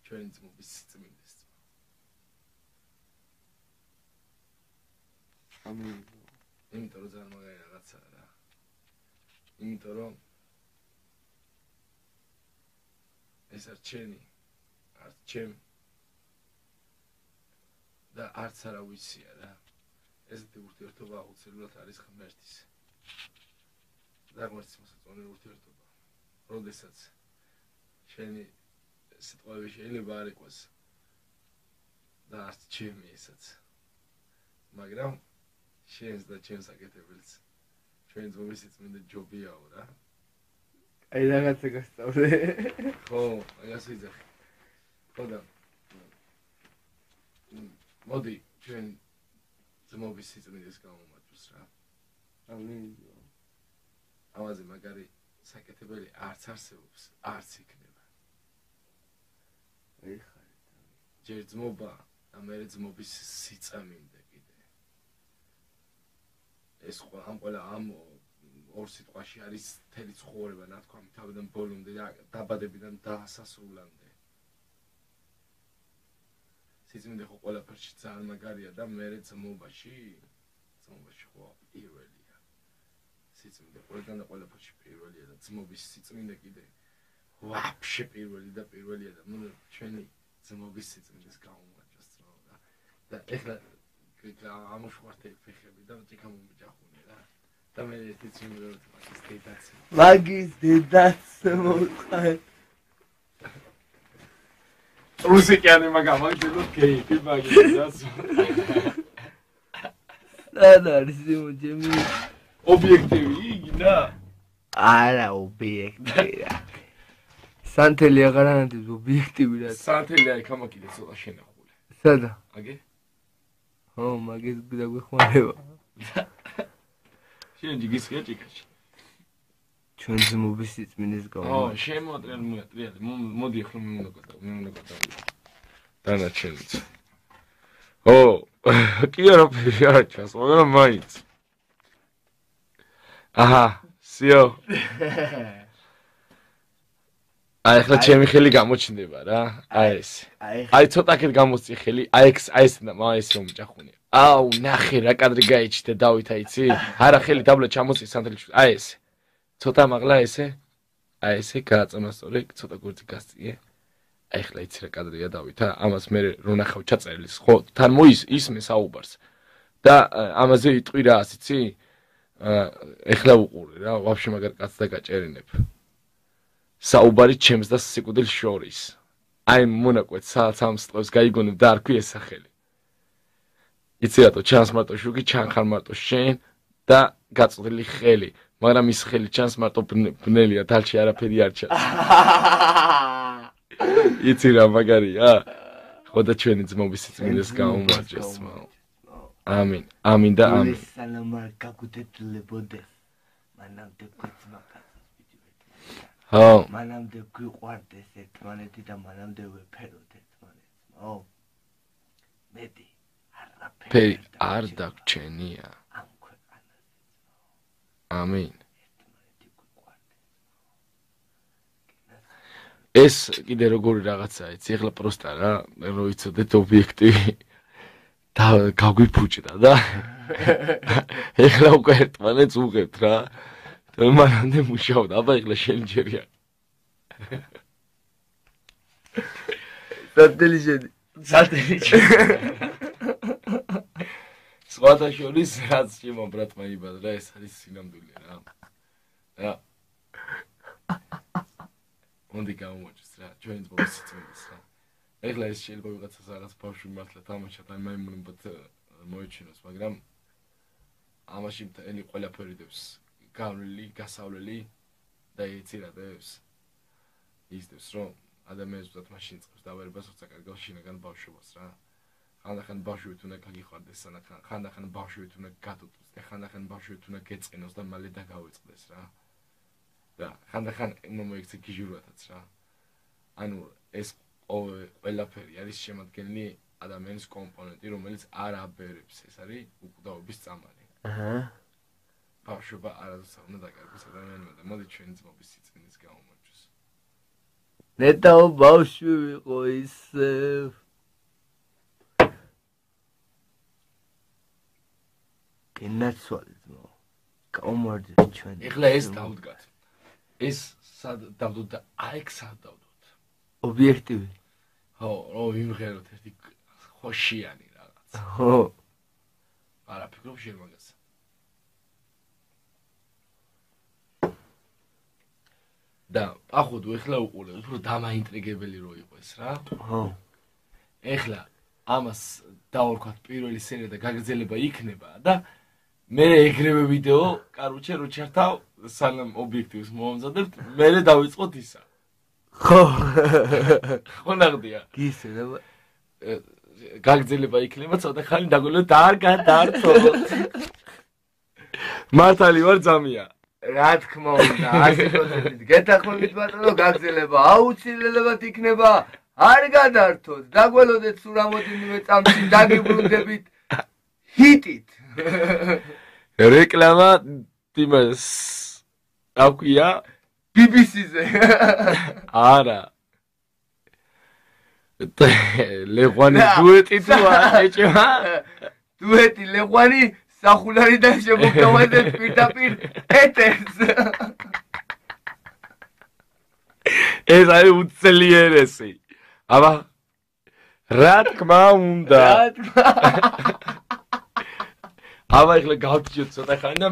ჩვენი ძმობის სიწმინდეს. ამინ. იმიტომ რომ ძალიან მაგარი რაღაცაა რა. იმიტომ რომ ეს არ ჩემი, არც ჩემი და არც არა ვიცია რა. ესეთი ურთიერთობა აუცილებლად არის ღმერთის. და ღმერთის მოსაწონი ურთიერთობა. როდესაც შენი სიტყვები შეიძლება არ იყოს და არც ჩემი ესაც. მაგრამ შენს და ჩემს აკეთებელს ჩვენი ძმობის სიწმინდე ჯობიაო რა. აი რაღაცა გასწავლე. ხო, მაგას ვიძახი. ხო და მოდი ჩვენ ძმობის სიწმინდეს გამომაჭროს რა. ამინ. ამაზე მაგარი საკეთებელი არც არსებობს, არც იქნება. აი ხარ. ჯერ ძმობა და მერე ძმობის სიწმინდე კიდე. ეს ამ ორ სიტყვაში არის მთელი ცხოვრება, ნათქვამი თავიდან ბოლომდე, დაბადებიდან დასასრულამდე. სიწმინდე ხო ყველაფერში ძალიან მაგარია და მერე ძმობაში ხო პირველია. სიწმინდე ყველგან და ყველაფერში პირველია და ძმობის სიწმინდე კიდე ვაფშე პირველი და პირველია და ნუ ჩვენი ძმობის სიწმინდეს გამომაჭროს ძმობა. და ეხლა ამოშوارდე ფეხები და ჭიქა მომიჯახუნე რა. და მე ერთი ციმბლოთ მაგის დედაც. მაგის დედაც მოყარ. რუსიკიანი მაგამაგდელო გეი მაგის დედაც. და არის იმოჯემი. ობიექტივი იგინა? არა ობიექტივი რა. სანთელი აღარ ანათებს ობიექტივი რა. სანთელი აი გამაკიდე ცოტა შენახული. სადა? აგე? ო მაგის დაგვეხმარება. შენ ჯიგისია ჭიქაში. ჩვენ ძმობის სიწმინდეს ო, გავამოწრე. შემოატრიალი. მოდი ახლა მიმონაკოთა. დანარჩენიც. ო, კი არაფერი არ ჩანს, მაგრამ მაინც. აჰა, სიო. აი ახლა ჩემი ხელი გამოჩნდება რა. აი ეს. აი ცოტაკეთ გამოსწი ხელი. აი ეს და ეს რომ ჭახუნია. აუ, ნახე რა კადრი გაიჩნდა დავითა იცი? არა ხელი დაბლა ჩამოსწი სანთელი. აი ეს. ცოტა მაღლა ესე. აი ესე გააწმასწორე, ცოტა გურთი გასწიე. აი ახლა იცი რა კადრია დავითა? ამას მე რო ნახავ ჩაწერილის, ხო? თან ისმე საუბარს. და ამაზე იტყვი რა იცი? ეხლა უყურე რა, ვაფშე მაგარ კაცს და გაჭერინებ. საუბარი ჩემს და სიკვდილს შორის. აი მონაკვეთ სამ სიტყვებს გაიგონებ და არ ქვია სახელი. იცი რატო ჩანს მარტო შუქი, ჩანხარ მარტო შენ და გაწყვილი ხელი, მაგრამ ის ხელი ჩანს მარტო ბნელია, თალში არაფერი არ ჩანს. იცი რა მაგარია? ხო და ჩვენი ძმობის სიწმინდეს გამომაჭროს ძმაო. ამინ, ამინ და ამინ. სალამარ გაგუთეთლებოდეს. მანამდე გვეცმაკაცოს ვიჯვეთ. ხო. მანამდე გვიყვარდეს ერთმანეთი და მანამდე ვეფეროთ ერთმანეთს. ო. მეტი არაფერი არ დაგჩენია. ამ ქვეყანაზე. ამინ. ეს კიდე როგორი რაღაცაა, იცი, ახლა პროსტა რა, რო იცოდეთ ობიექტივი და გაგვიფუჭდა და ახლა უკვე ერთმანეთს უღებთ რა. და მანამდე მუშაობდა, აბა ახლა შენ ჯერია. სატელი სხვათა შორის რაც ჩემო ბრატმა იბადრა, ეს არის სინამდვილე რა. რა. მონდი გამომაჭროს რა, ჩვენი ძმობის სიწმინდეს რა. ეხლა ეს შეიძლება ვიღაცას რაღაც ბავშვი მართლა თამაშად, აი მაიმუნებად მოეჩინოს, მაგრამ ამაში მთელი ყველაფერი დევს გავლილი, გასავლელი და იცი რა დევს. ის დევს რომ ადამიანს უბრალოდ მაშინ წყებს დავერებას, როცა კარგავს შინაგან ბავშვობას რა. ხანდახან ბავშვით უნდა გაგიხვარდეს, ხანდახან ბავშვით უნდა გატუტოს და ხანდახან ბავშვით უნდა გეწყინოს და მალე დაგავიწყდეს რა. და ხანდახან უნდა მოიქცე გიჟურათაც რა. ანუ ეს ყველაფერი არის შემადგენელი ადამიანის კომპონენტი, რომელიც არ აბერებს, ეს არის უკვდავების წამალი. აჰა. ბავშვობა არასდროს უნდა დაკარგოს ადამიანმა და მოდი ჩვენი ძმობის სიწმინდეს გამომაჭროს. ნეტაო ბავშვი ვიყო ისევ. კენაცვალი ძმაო. გაუმარჯოს ჩვენ. ეხლა ეს დავდგათ. ეს სად დავდოთ და აიქ სად დავდოთ? ობიექტივი. ხო, რომ ვიმღეროთ ერთი ხოშიანი რაღაც. ხო. არა, ფიქრობ შენ მაგას. და ახოდო ეხლა უყურე, უფრო დამაინტრიგებელი რო იყო ეს რა. ხო. ეხლა ამას დავარქვათ პირველი სერია და გაგრძელება იქნება და მე ეგრევე ვიდეო, კაროჩე რო ჩერთავ სანამ ობიექტივს მომამზადებთ, მე დავიწყოთ ისა. ხო. ხო ნახდია. გისენება. გაგრძელება იქნება, ცოტა ხანი დაგოლოთ არ გადაართო. მართალი ვარ ძამია. რა თქმა უნდა, 100%-ით გეთანხმებით ბატონო, გაგრძელება აუცილებლად იქნება. არ გადართოთ, დაგველოდეთ სულ რამოდენიმე წამში დაგიბრუნდებით ჰიტით. რეკლამა იმას აქვია BBC-ზე. არა. ლეღვანი დუეტი თუ ეჭება? დუეტი ლეღვანი სახულარიდან შემოგთავაზეთ პირდაპირ ეთერს. ეს არის უძლიერესი. აბა რა თქმა უნდა. აბა ეხლა გავჩიოთ ცოტა ხანი და